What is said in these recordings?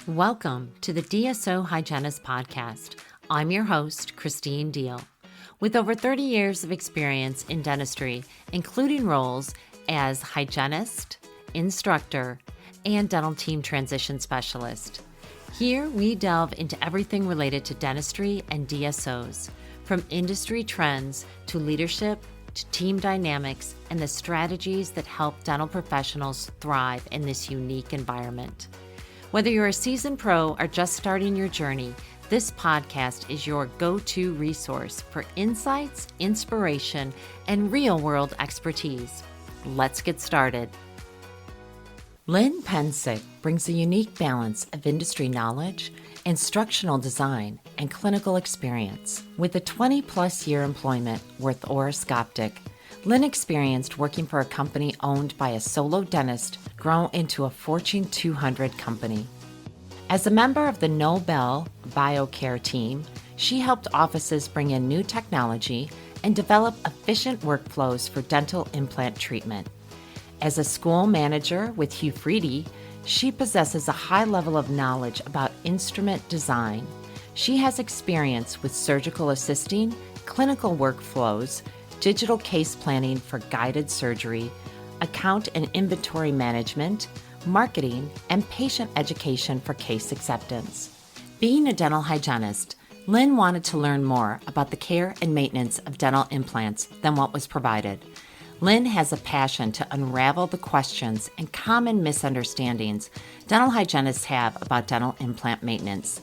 Welcome to the DSO Hygienist podcast. I'm your host, Christine Deal. With over 30 years of experience in dentistry, including roles as hygienist, instructor, and dental team transition specialist. Here we delve into everything related to dentistry and DSOs, from industry trends to leadership to team dynamics and the strategies that help dental professionals thrive in this unique environment. Whether you're a seasoned pro or just starting your journey, this podcast is your go-to resource for insights, inspiration, and real-world expertise. Let's get started. Lynn Pencek brings a unique balance of industry knowledge, instructional design, and clinical experience. With a 20-plus year employment with Orascoptic, Lynn experienced working for a company owned by a solo dentist grow into a Fortune 200 company. As a member of the Nobel Biocare team, she helped offices bring in new technology and develop efficient workflows for dental implant treatment. As a school manager with Hu-Friedy, she possesses a high level of knowledge about instrument design. She has experience with surgical assisting, clinical workflows, digital case planning for guided surgery, account and inventory management, marketing, and patient education for case acceptance. Being a dental hygienist, Lynn wanted to learn more about the care and maintenance of dental implants than what was provided. Lynn has a passion to unravel the questions and common misunderstandings dental hygienists have about dental implant maintenance.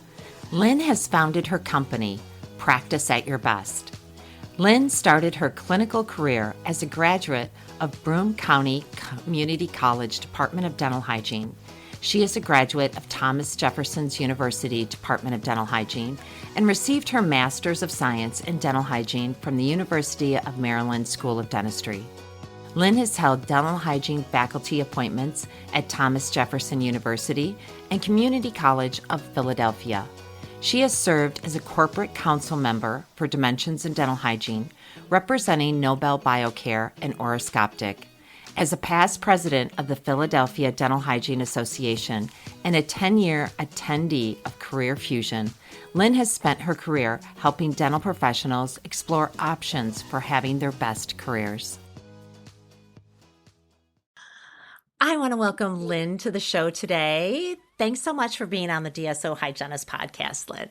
Lynn has founded her company, Practice at Your Best. Lynn started her clinical career as a graduate of Broome County Community College Department of Dental Hygiene. She is a graduate of Thomas Jefferson University Department of Dental Hygiene and received her Master's of Science in Dental Hygiene from the University of Maryland School of Dentistry. Lynn has held dental hygiene faculty appointments at Thomas Jefferson University and Community College of Philadelphia. She has served as a corporate council member for Dimensions in Dental Hygiene, representing Nobel Biocare and Orascoptic. As a past president of the Philadelphia Dental Hygiene Association and a 10-year attendee of Career Fusion, Lynn has spent her career helping dental professionals explore options for having their best careers. I want to welcome Lynn to the show today. Thanks so much for being on the DSO Hygienist podcast, Lynn.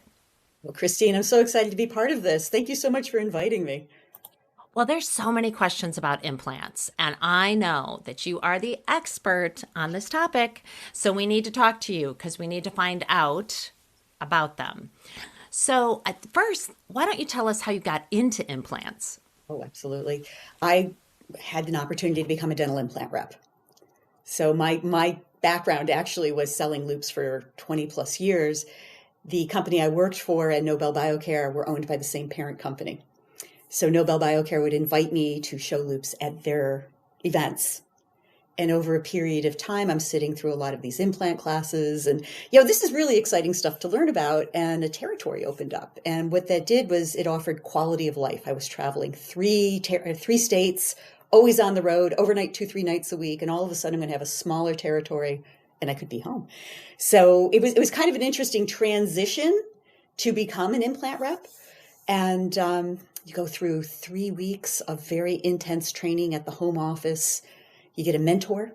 Well, Christine, I'm so excited to be part of this. Thank you so much for inviting me. Well, there's so many questions about implants, and I know that you are the expert on this topic, so we need to talk to you because we need to find out about them. So at first, why don't you tell us how you got into implants? Oh, absolutely. I had an opportunity to become a dental implant rep. So my background actually was selling loops for 20 plus years. The company I worked for at Nobel Biocare were owned by the same parent company. So Nobel Biocare would invite me to show loops at their events. And over a period of time, I'm sitting through a lot of these implant classes. And, this is really exciting stuff to learn about. And a territory opened up. And what that did was it offered quality of life. I was traveling three states, always on the road, overnight, 2-3 nights a week. And all of a sudden I'm going to have a smaller territory and I could be home. So it was kind of an interesting transition to become an implant rep. And you go through 3 weeks of very intense training at the home office. You get a mentor.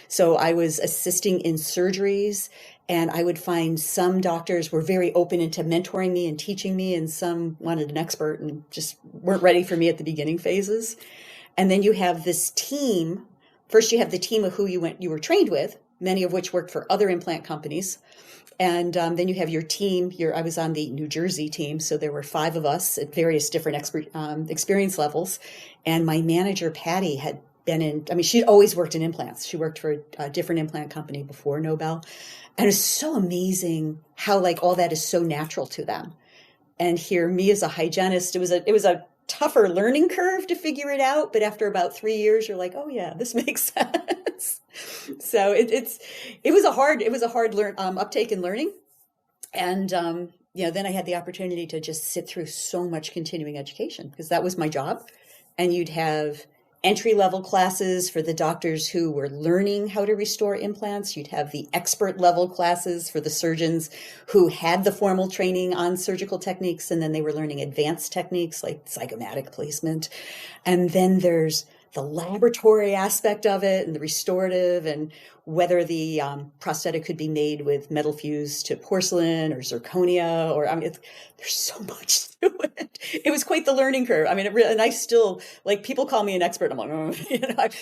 So I was assisting in surgeries, and I would find some doctors were very open into mentoring me and teaching me, and some wanted an expert and just weren't ready for me at the beginning phases. And then you have this team. First, you have the team of who you were trained with, many of which worked for other implant companies. And then you have your team. I was on the New Jersey team, so there were 5 of us at various different experience levels. And my manager, Patty, had been she'd always worked in implants. She worked for a different implant company before Nobel. And it's so amazing how all that is so natural to them. And here, me as a hygienist, it was a tougher learning curve to figure it out. But after about 3 years, you're like, oh yeah, this makes sense. So it was a hard uptake in learning. And, then I had the opportunity to just sit through so much continuing education because that was my job. And you'd have entry-level classes for the doctors who were learning how to restore implants. You'd have the expert-level classes for the surgeons who had the formal training on surgical techniques, and then they were learning advanced techniques like zygomatic placement. And then there's the laboratory aspect of it and the restorative, and whether the prosthetic could be made with metal fused to porcelain or zirconia, or there's so much to it. It was quite the learning curve. I mean, and I still, like, people call me an expert. I'm like,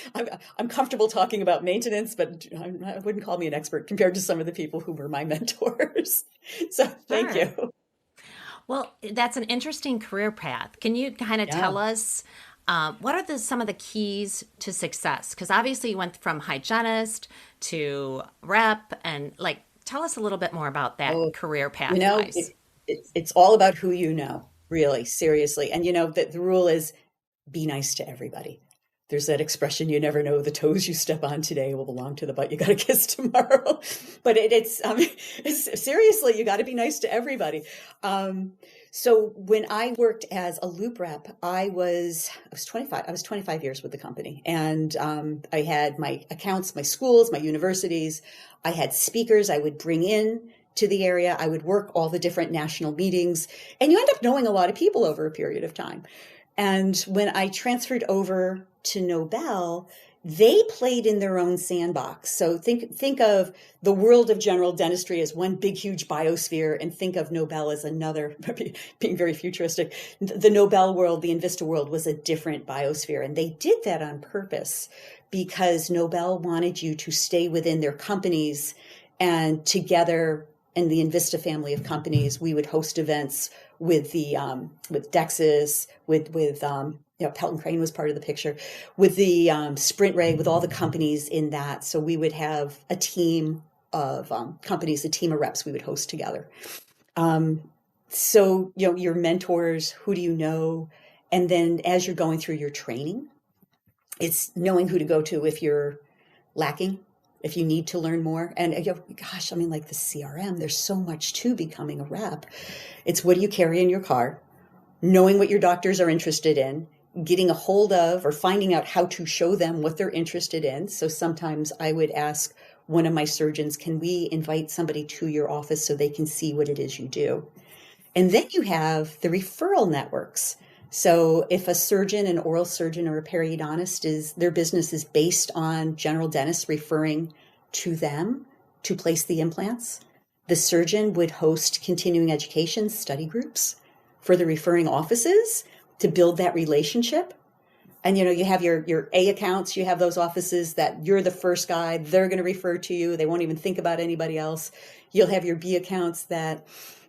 I'm comfortable talking about maintenance, but I wouldn't call me an expert compared to some of the people who were my mentors. So thank you. Well, that's an interesting career path. Can you kind of tell us what are some of the keys to success? Because obviously you went from hygienist to rep, and tell us a little bit more about that career path. It's all about who you know, really, seriously. And the rule is be nice to everybody. There's that expression, you never know the toes you step on today will belong to the butt you got to kiss tomorrow. But it's seriously, you got to be nice to everybody. So when I worked as a loop rep, I was 25. I was 25 years with the company, and I had my accounts, my schools, my universities. I had speakers I would bring in to the area. I would work all the different national meetings, and you end up knowing a lot of people over a period of time. And when I transferred over to Nobel, they played in their own sandbox. So think of the world of general dentistry as one big, huge biosphere, and think of Nobel as another, being very futuristic. The Nobel world, the Invista world, was a different biosphere. And they did that on purpose because Nobel wanted you to stay within their companies, and together in the Invista family of companies, we would host events with with Dexis, with Pelton Crane was part of the picture, with the Sprint Ray, with all the companies in that. So we would have a team of companies, a team of reps we would host together. So your mentors, who do you know? And then as you're going through your training, it's knowing who to go to if you're lacking, if you need to learn more. And gosh, I mean, like the CRM, there's so much to becoming a rep. It's what do you carry in your car, knowing what your doctors are interested in, getting a hold of or finding out how to show them what they're interested in. So sometimes I would ask one of my surgeons, can we invite somebody to your office so they can see what it is you do? And then you have the referral networks. So if a surgeon, an oral surgeon or a periodontist, their business is based on general dentists referring to them to place the implants, the surgeon would host continuing education study groups for the referring offices to build that relationship. And, you have your A accounts, you have those offices that you're the first guy, they're going to refer to you. They won't even think about anybody else. You'll have your B accounts that,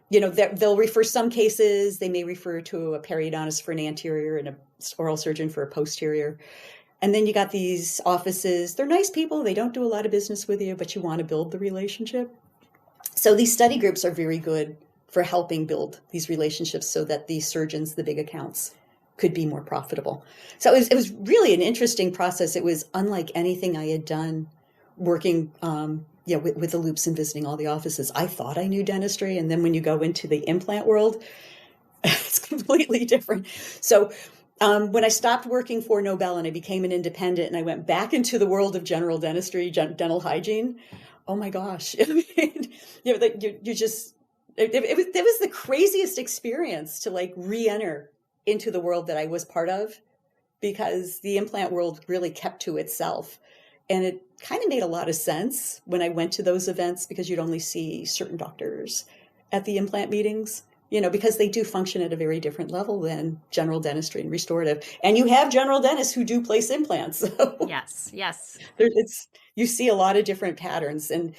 they'll refer some cases. They may refer to a periodontist for an anterior and an oral surgeon for a posterior. And then you got these offices. They're nice people. They don't do a lot of business with you, but you want to build the relationship. So these study groups are very good for helping build these relationships so that the surgeons, the big accounts, could be more profitable. So it was really an interesting process. It was unlike anything I had done working with the loops and visiting all the offices. I thought I knew dentistry. And then when you go into the implant world, it's completely different. So when I stopped working for Nobel and I became an independent and I went back into the world of general dentistry, dental hygiene, oh my gosh. I mean, you just, it was the craziest experience to re-enter into the world that I was part of, because the implant world really kept to itself. And it kind of made a lot of sense when I went to those events, because you'd only see certain doctors at the implant meetings, because they do function at a very different level than general dentistry and restorative. And you have general dentists who do place implants. So yes. You see a lot of different patterns, and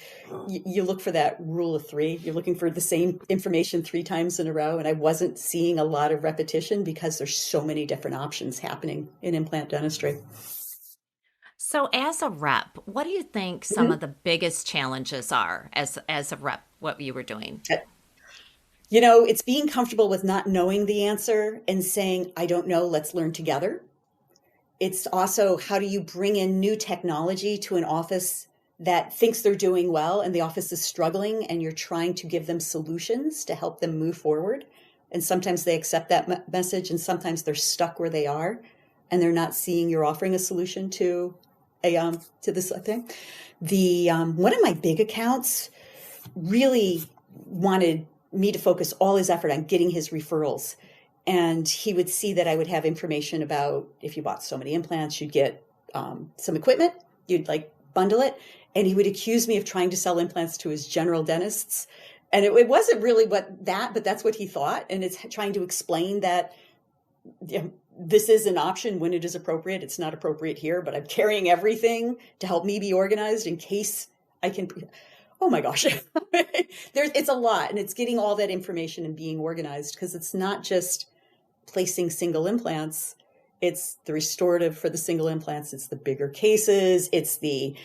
you look for that rule of three. You're looking for the same information 3 times in a row. And I wasn't seeing a lot of repetition because there's so many different options happening in implant dentistry. So as a rep, what do you think some of the biggest challenges are as a rep, what you were doing? It's being comfortable with not knowing the answer and saying, I don't know, let's learn together. It's also, how do you bring in new technology to an office that thinks they're doing well and the office is struggling, and you're trying to give them solutions to help them move forward. And sometimes they accept that message, and sometimes they're stuck where they are. and they're not seeing you're offering a solution to this thing. The one of my big accounts really wanted me to focus all his effort on getting his referrals. And he would see that I would have information about if you bought so many implants, you'd get some equipment, you'd like bundle it. And he would accuse me of trying to sell implants to his general dentists. And it wasn't really but that's what he thought. And it's trying to explain that this is an option when it is appropriate. It's not appropriate here, but I'm carrying everything to help me be organized in case I can. Oh my gosh, it's a lot. And it's getting all that information and being organized, because it's not just placing single implants. It's the restorative for the single implants. It's the bigger cases. It's the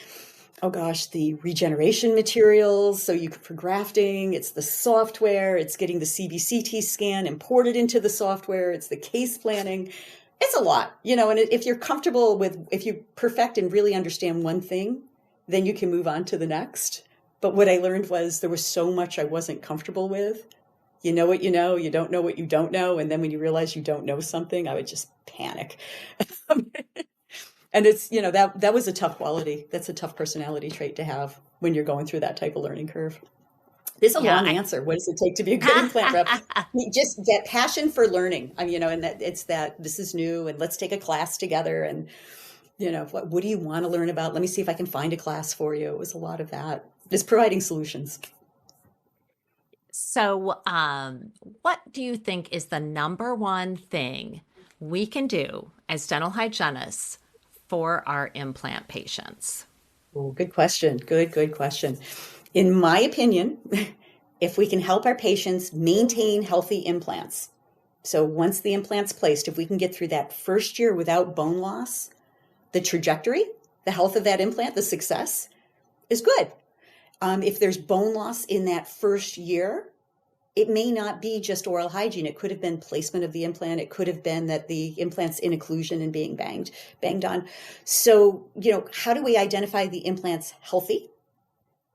regeneration materials. So for grafting, it's the software. It's getting the CBCT scan imported into the software. It's the case planning. It's a lot, and if you're comfortable if you perfect and really understand one thing, then you can move on to the next. But what I learned was there was so much I wasn't comfortable with. You know what you know, you don't know what you don't know. And then when you realize you don't know something, I would just panic. And it's, that was a tough quality. That's a tough personality trait to have when you're going through that type of learning curve. This is a long answer. What does it take to be a good implant rep? Just that passion for learning. And that this is new, and let's take a class together. And, what do you want to learn about? Let me see if I can find a class for you. It was a lot of that. Just providing solutions. So what do you think is the number one thing we can do as dental hygienists for our implant patients? Oh, good question. Good question. In my opinion, if we can help our patients maintain healthy implants, so once the implant's placed, if we can get through that first year without bone loss, the trajectory, the health of that implant, the success is good. If there's bone loss in that first year, it may not be just oral hygiene. It could have been placement of the implant. It could have been that the implant's in occlusion and being banged on. So, how do we identify the implant's healthy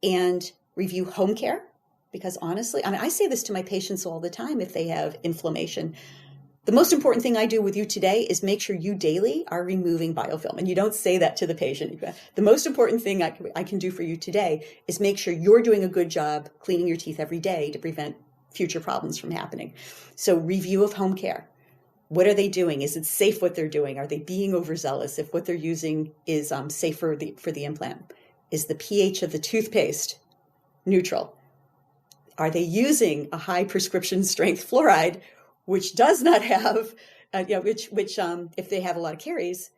and review home care? Because honestly, I say this to my patients all the time if they have inflammation. The most important thing I do with you today is make sure you daily are removing biofilm. And you don't say that to the patient. The most important thing I can do for you today is make sure you're doing a good job cleaning your teeth every day to prevent future problems from happening. So review of home care. What are they doing? Is it safe what they're doing? Are they being overzealous if what they're using is safe for the implant? Is the pH of the toothpaste neutral? Are they using a high prescription strength fluoride, which does not have, if they have a lot of caries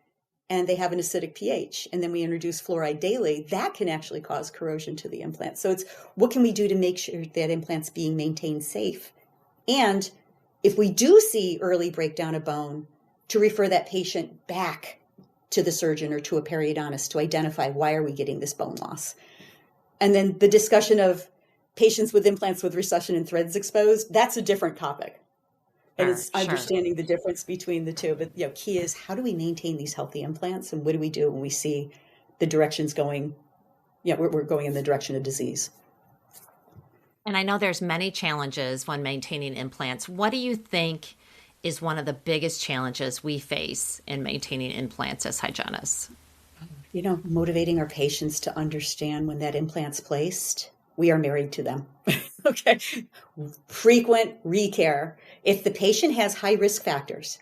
and they have an acidic pH, and then we introduce fluoride daily, that can actually cause corrosion to the implant. So it's what can we do to make sure that implant's being maintained safe? And if we do see early breakdown of bone, to refer that patient back to the surgeon or to a periodontist to identify why are we getting this bone loss. And then the discussion of patients with implants with recession and threads exposed, that's a different topic. And it's understanding the difference between the two. But key is, how do we maintain these healthy implants, and what do we do when we see the directions going? We're going in the direction of disease. And I know there's many challenges when maintaining implants. What do you think is one of the biggest challenges we face in maintaining implants as hygienists? Motivating our patients to understand when that implant's placed, we are married to them. Okay. Frequent recare. If the patient has high risk factors,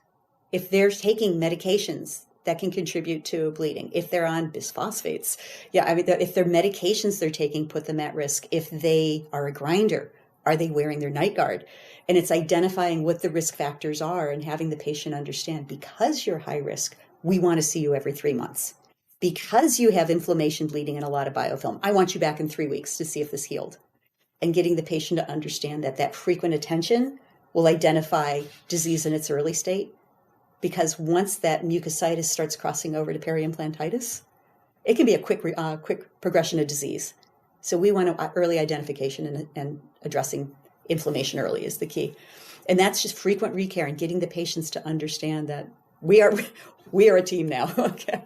if they're taking medications that can contribute to bleeding, if they're on bisphosphates, if their medications they're taking put them at risk, if they are a grinder, are they wearing their night guard? And it's identifying what the risk factors are and having the patient understand, because you're high risk, we want to see you every 3 months. Because you have inflammation, bleeding, and a lot of biofilm, I want you back in 3 weeks to see if this healed. And getting the patient to understand that frequent attention will identify disease in its early state. Because once that mucositis starts crossing over to periimplantitis, it can be a quick progression of disease. So we want early identification and addressing inflammation early is the key. And that's just frequent recare and getting the patients to understand that we are a team now. Okay.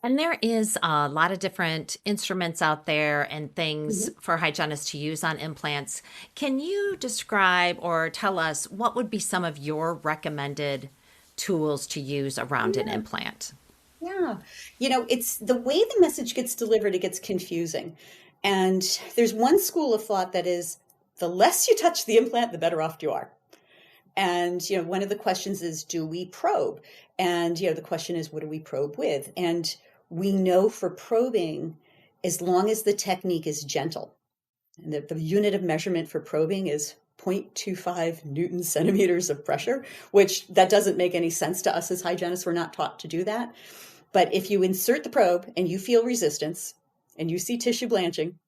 And there is a lot of different instruments out there and things for hygienists to use on implants. Can you describe or tell us what would be some of your recommended tools to use around an implant? Yeah. It's the way the message gets delivered, it gets confusing. And there's one school of thought that is the less you touch the implant, the better off you are. And, one of the questions is, do we probe? And, the question is, what do we probe with? And we know for probing, as long as the technique is gentle, and the unit of measurement for probing is 0.25 Newton centimeters of pressure, which that doesn't make any sense to us as hygienists. We're not taught to do that. But if you insert the probe and you feel resistance and you see tissue blanching,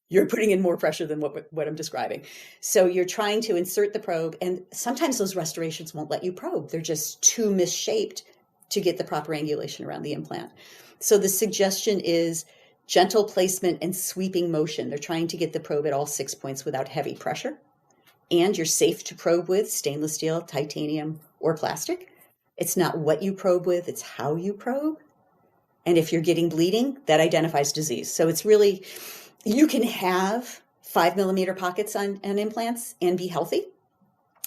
you're putting in more pressure than what I'm describing. So you're trying to insert the probe, and sometimes those restorations won't let you probe. They're just too misshaped to get the proper angulation around the implant. So the suggestion is gentle placement and sweeping motion. They're trying to get the probe at all 6 points without heavy pressure. And you're safe to probe with stainless steel, titanium, or plastic. It's not what you probe with, it's how you probe. And if you're getting bleeding, that identifies disease. So it's really, you can have 5 millimeter pockets on implants and be healthy.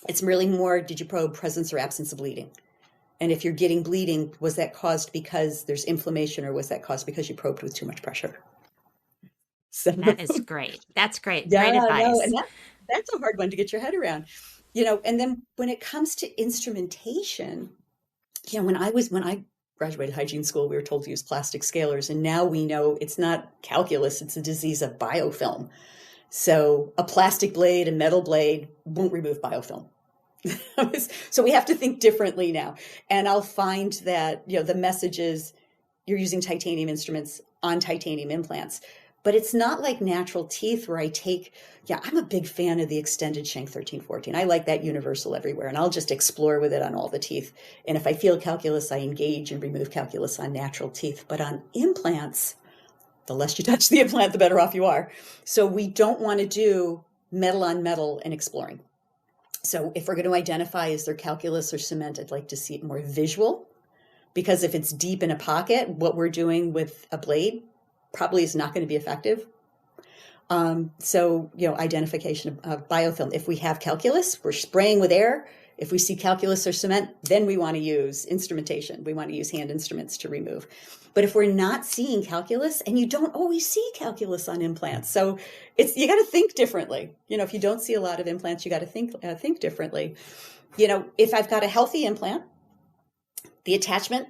It's really more, did you probe presence or absence of bleeding? And if you're getting bleeding, was that caused because there's inflammation, or was that caused because you probed with too much pressure? So that is great. That's great. Yeah, Great advice. no, and that's a hard one to get your head around. And then when it comes to instrumentation, when I graduated hygiene school, we were told to use plastic scalers, and now we know it's not calculus, it's a disease of biofilm. So a plastic blade, a metal blade won't remove biofilm. So we have to think differently now. And I'll find that, the message is you're using titanium instruments on titanium implants. But it's not like natural teeth where I'm a big fan of the extended shank 1314. I like that universal everywhere, and I'll just explore with it on all the teeth. And if I feel calculus, I engage and remove calculus on natural teeth. But on implants, the less you touch the implant, the better off you are. So we don't want to do metal on metal and exploring. So if we're going to identify, is there calculus or cement, I'd like to see it more visual, because if it's deep in a pocket, what we're doing with a blade probably is not going to be effective. So identification of biofilm. If we have calculus, we're spraying with air. If we see calculus or cement, then we want to use instrumentation. We want to use hand instruments to remove. But if we're not seeing calculus, and you don't always see calculus on implants, so you got to think differerently. If you don't see a lot of implants, you got to think differently. If I've got a healthy implant, the attachment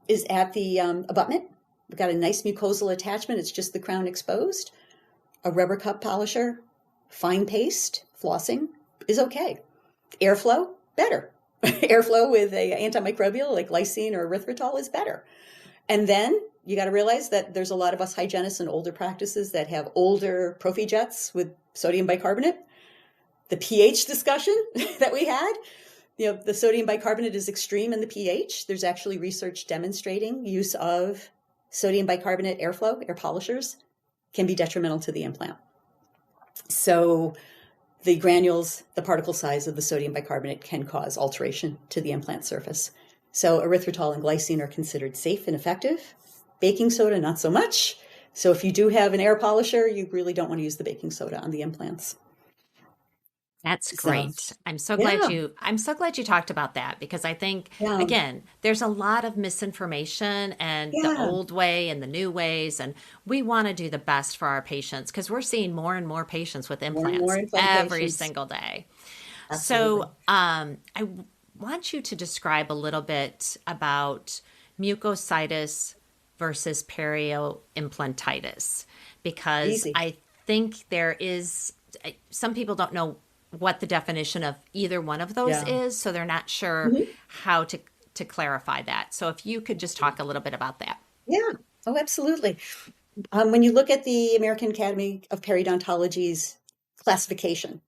is at the abutment. We've got a nice mucosal attachment. It's just the crown exposed. A rubber cup polisher, fine paste, flossing is okay. Airflow, better. Airflow with a antimicrobial like lysine or erythritol is better. And then you got to realize that there's a lot of us hygienists in older practices that have older prophy jets with sodium bicarbonate. The pH discussion that we had, the sodium bicarbonate is extreme in the pH. There's actually research demonstrating use of sodium bicarbonate air polishers can be detrimental to the implant. So the granules, the particle size of the sodium bicarbonate can cause alteration to the implant surface. So erythritol and glycine are considered safe and effective. Baking soda, not so much. So if you do have an air polisher, you really don't want to use the baking soda on the implants. That's great. I'm so glad you talked about that, because I think, again, there's a lot of misinformation and the old way and the new ways, and we want to do the best for our patients, because we're seeing more and more patients with implants every single day. Absolutely. So I want you to describe a little bit about mucositis versus periimplantitis, because I think there is, some people don't know what the definition of either one of those is, so they're not sure how to clarify that. So if you could just talk a little bit about that. Yeah, oh, absolutely. When you look at the American Academy of Periodontology's classification,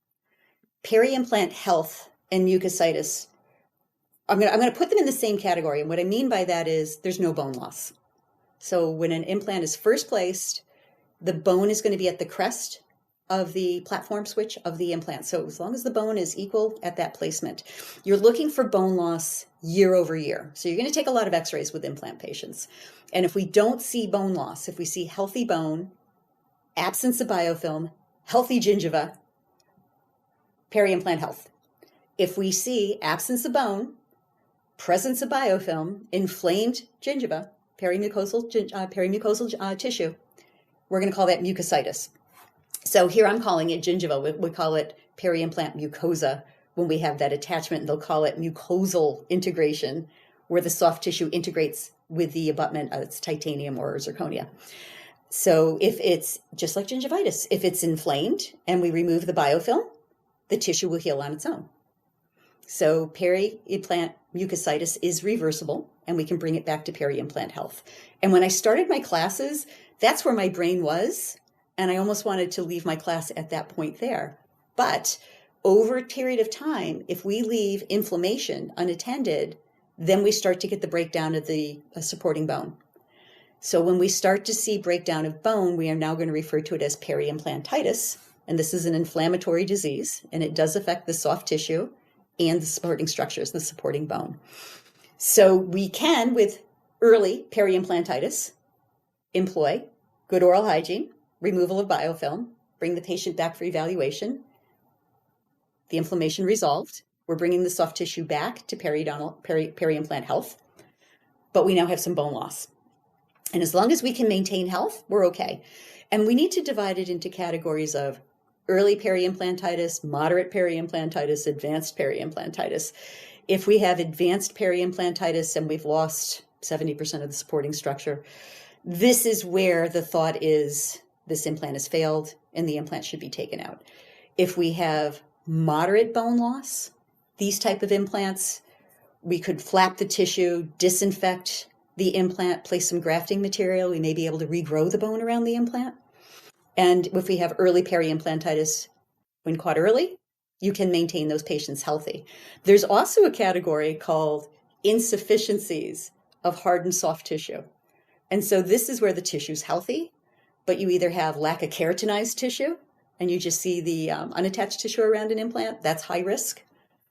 peri-implant health and mucositis, I'm going to put them in the same category. And what I mean by that is there's no bone loss. So when an implant is first placed, the bone is going to be at the crest of the platform switch of the implant. So as long as the bone is equal at that placement, you're looking for bone loss year over year. So you're going to take a lot of x-rays with implant patients. And if we don't see bone loss, if we see healthy bone, absence of biofilm, healthy gingiva, peri-implant health. If we see absence of bone, presence of biofilm, inflamed gingiva, perimucosal tissue. We're going to call that mucositis. So here I'm calling it gingiva. We call it peri-implant mucosa when we have that attachment. They'll call it mucosal integration, where the soft tissue integrates with the abutment. It's titanium or zirconia. So if it's just like gingivitis, if it's inflamed and we remove the biofilm, the tissue will heal on its own. So peri-implant mucositis is reversible, and we can bring it back to peri-implant health. And when I started my classes, that's where my brain was. And I almost wanted to leave my class at that point there. But over a period of time, if we leave inflammation unattended, then we start to get the breakdown of the supporting bone. So when we start to see breakdown of bone, we are now going to refer to it as peri-implantitis. And this is an inflammatory disease, and it does affect the soft tissue and the supporting structures, the supporting bone. So we can, with early peri-implantitis, employ good oral hygiene, removal of biofilm, bring the patient back for evaluation, the inflammation resolved. We're bringing the soft tissue back to peri-implant health, but we now have some bone loss. And as long as we can maintain health, we're okay. And we need to divide it into categories of early peri-implantitis, moderate peri-implantitis, advanced peri-implantitis. If we have advanced peri-implantitis and we've lost 70% of the supporting structure, this is where the thought is this implant has failed and the implant should be taken out. If we have moderate bone loss, these type of implants, we could flap the tissue, disinfect the implant, place some grafting material. We may be able to regrow the bone around the implant. And if we have early peri-implantitis, when caught early, you can maintain those patients healthy. There's also a category called insufficiencies of hard and soft tissue. And so this is where the tissue's healthy, but you either have lack of keratinized tissue and you just see the unattached tissue around an implant. That's high risk.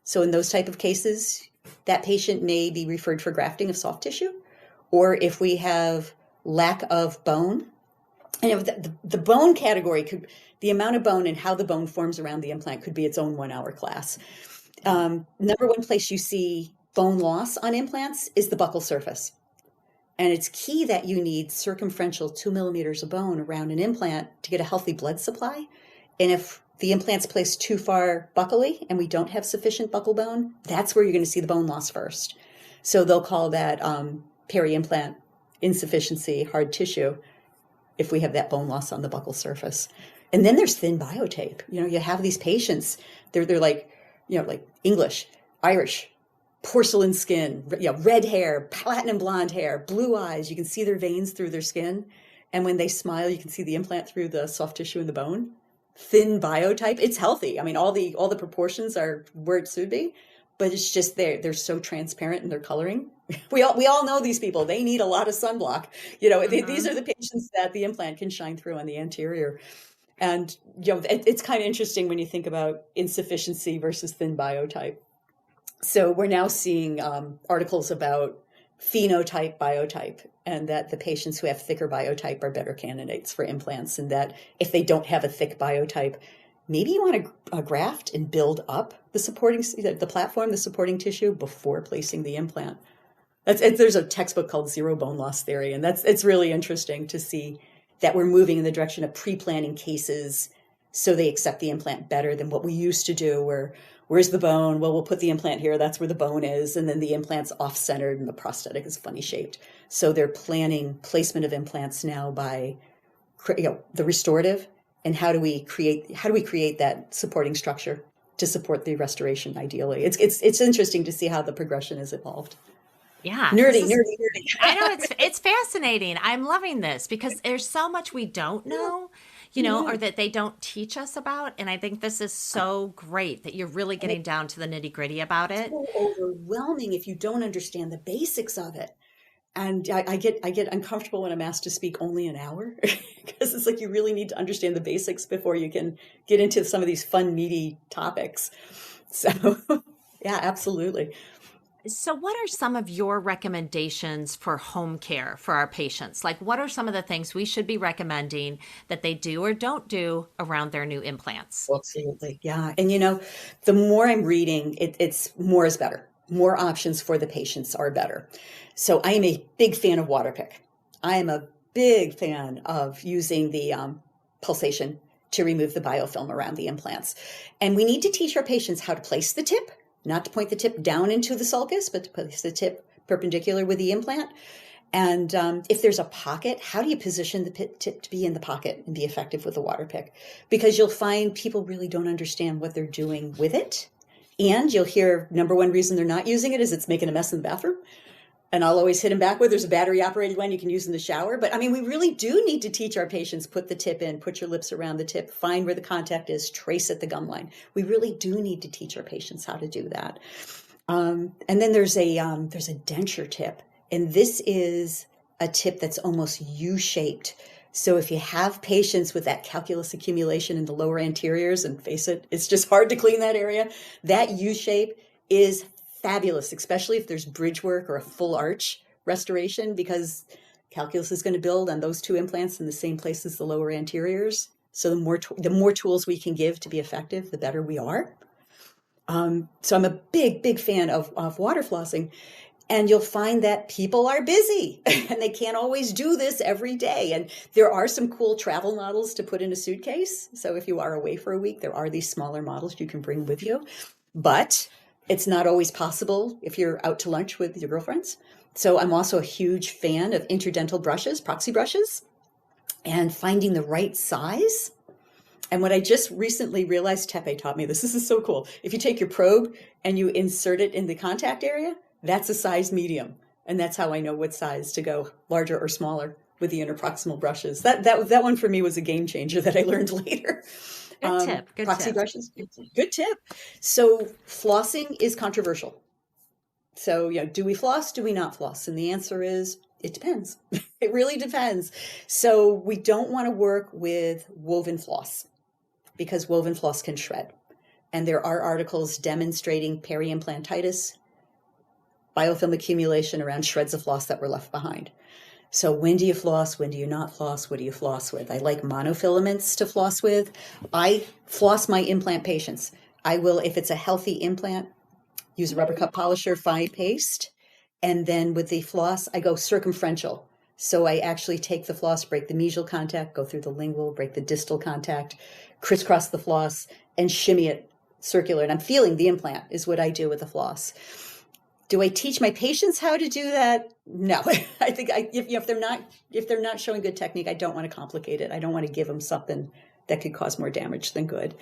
So in those type of cases, that patient may be referred for grafting of soft tissue. Or if we have lack of bone, and the bone category could, the amount of bone and how the bone forms around the implant could be its own 1 hour class. Number one place you see bone loss on implants is the buccal surface. And it's key that you need circumferential 2 millimeters of bone around an implant to get a healthy blood supply. And if the implant's placed too far buccally and we don't have sufficient buccal bone, that's where you're going to see the bone loss first. So they'll call that peri-implant insufficiency, hard tissue, if we have that bone loss on the buccal surface. And then there's thin biotape. You have these patients, they're like, like English, Irish, porcelain skin, red hair, platinum blonde hair, blue eyes. You can see their veins through their skin. And when they smile, you can see the implant through the soft tissue in the bone. Thin biotype. It's healthy. I mean, all the proportions are where it should be, but it's just they're so transparent in their coloring. We all know these people. They need a lot of sunblock. These are the patients that the implant can shine through on the anterior. And it's kind of interesting when you think about insufficiency versus thin biotype. So we're now seeing articles about phenotype, biotype, and that the patients who have thicker biotype are better candidates for implants, and that if they don't have a thick biotype, maybe you want to graft and build up the supporting, the platform, the supporting tissue before placing the implant. There's a textbook called Zero Bone Loss Theory, and it's really interesting to see that we're moving in the direction of pre-planning cases so they accept the implant better than what we used to do, where where's the bone? Well, we'll put the implant here. That's where the bone is. And then the implant's off-centered and the prosthetic is funny shaped. So they're planning placement of implants now by the restorative and how do we create that supporting structure to support the restoration ideally. It's interesting to see how the progression has evolved. Yeah. Nerdy. I know it's fascinating. I'm loving this because there's so much we don't know. Or that they don't teach us about. And I think this is so great that you're really getting down to the nitty gritty about it. It's so overwhelming if you don't understand the basics of it. And I get uncomfortable when I'm asked to speak only an hour because it's like you really need to understand the basics before you can get into some of these fun, meaty topics. So, yeah, absolutely. So what are some of your recommendations for home care for our patients? Like, what are some of the things we should be recommending that they do or don't do around their new implants? Absolutely. Yeah. And, the more I'm reading, it's more is better. more options for the patients are better. So I am a big fan of Waterpik. I am a big fan of using the pulsation to remove the biofilm around the implants. And we need to teach our patients how to place the tip, not to point the tip down into the sulcus, but to place the tip perpendicular with the implant. And if there's a pocket, how do you position the tip to be in the pocket and be effective with the Waterpik? Because you'll find people really don't understand what they're doing with it. And you'll hear number one reason they're not using it is it's making a mess in the bathroom. And I'll always hit them back with, there's a battery operated one you can use in the shower. But I mean, we really do need to teach our patients, put the tip in, put your lips around the tip, find where the contact is, trace at the gum line. We really do need to teach our patients how to do that. And then there's a denture tip. And this is a tip that's almost U-shaped. So if you have patients with that calculus accumulation in the lower anteriors, and face it, it's just hard to clean that area, that U-shape is fabulous, especially if there's bridge work or a full arch restoration, because calculus is going to build on those two implants in the same place as the lower anteriors. So the more tools we can give to be effective, the better we are. So I'm a big fan of water flossing. And you'll find that people are busy and they can't always do this every day. And there are some cool travel models to put in a suitcase. So if you are away for a week, there are these smaller models you can bring with you. But it's not always possible if you're out to lunch with your girlfriends. So I'm also a huge fan of interdental brushes, proxy brushes, and finding the right size. And what I just recently realized, Tepe taught me this is so cool. If you take your probe and you insert it in the contact area, that's a size medium. And that's how I know what size to go, larger or smaller, with the interproximal brushes. That one for me was a game changer that I learned later. Good tip. Good proxy tip. brushes. Good tip. So flossing is controversial. So, do we floss? Do we not floss? And the answer is, it depends. It really depends. So we don't want to work with woven floss because woven floss can shred. And there are articles demonstrating peri-implantitis, biofilm accumulation around shreds of floss that were left behind. So when do you floss? When do you not floss? What do you floss with? I like monofilaments to floss with. I floss my implant patients. I will, if it's a healthy implant, use a rubber cup polisher, fine paste. And then with the floss, I go circumferential. So I actually take the floss, break the mesial contact, go through the lingual, break the distal contact, crisscross the floss, and shimmy it circular. And I'm feeling the implant is what I do with the floss. Do I teach my patients how to do that? No. I think if they're not showing good technique, I don't want to complicate it. I don't want to give them something that could cause more damage than good.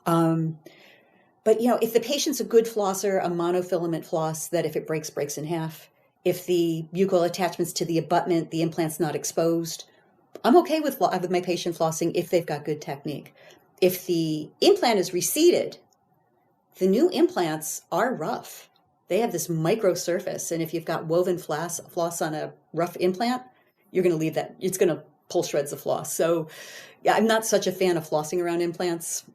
But if the patient's a good flosser, a monofilament floss that if it breaks in half, if the buccal attachments to the abutment, the implant's not exposed, I'm okay with my patient flossing if they've got good technique. If the implant is receded, the new implants are rough. They have this micro surface, and if you've got woven floss on a rough implant, you're going to leave that. It's going to pull shreds of floss. So, yeah, I'm not such a fan of flossing around implants.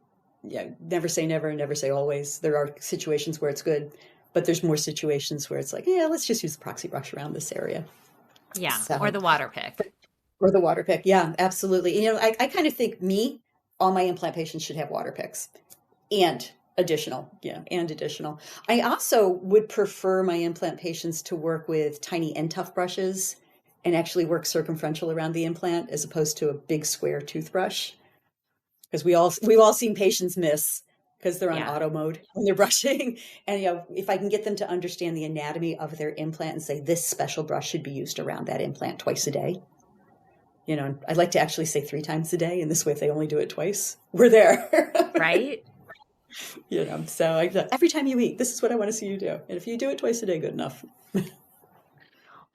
Yeah, never say never, never say always. There are situations where it's good, but there's more situations where it's like, yeah, let's just use the proxy brush around this area. Yeah, so, or the Waterpik. Or the Waterpik, yeah, absolutely. I kind of think all my implant patients should have Waterpiks. And additional. I also would prefer my implant patients to work with tiny end tuft brushes and actually work circumferential around the implant as opposed to a big square toothbrush. Because we've all seen patients miss because they're on auto mode when they're brushing. And if I can get them to understand the anatomy of their implant and say this special brush should be used around that implant twice a day. I'd like to actually say 3 times a day, and this way if they only do it twice, we're there. Right? So every time you eat, this is what I want to see you do. And if you do it twice a day, good enough.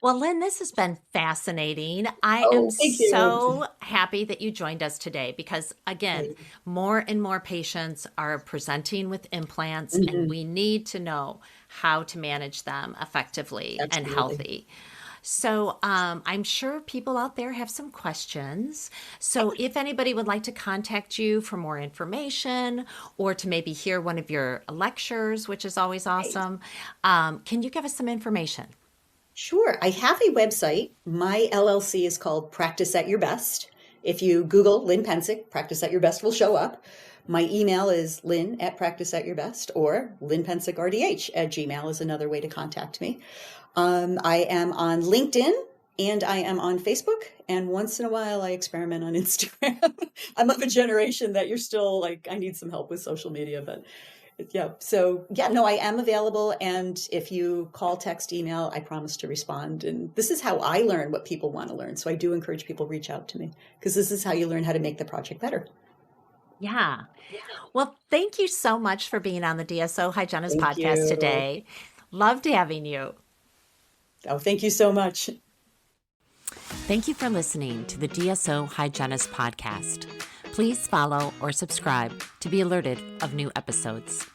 Well, Lynn, this has been fascinating. I am so happy that you joined us today because, again, more and more patients are presenting with implants, and we need to know how to manage them effectively and healthy. So I'm sure people out there have some questions. So if anybody would like to contact you for more information or to maybe hear one of your lectures, which is always awesome, can you give us some information? Sure. I have a website. My LLC is called Practice at Your Best. If you Google Lynn Pencek, Practice at Your Best will show up. My email is lynn@practiceatyourbest, or lynnpencekrdh@gmail is another way to contact me. I am on LinkedIn and I am on Facebook. And once in a while, I experiment on Instagram. I'm of a generation that you're still like, I need some help with social media, but yeah. So yeah, no, I am available. And if you call, text, email, I promise to respond. And this is how I learn what people want to learn. So I do encourage people reach out to me, because this is how you learn how to make the project better. Yeah. Well, thank you so much for being on the DSO Hygienist Thank podcast you. today. Loved having you. Oh, thank you so much. Thank you for listening to the DSO Hygienist podcast. Please follow or subscribe to be alerted of new episodes.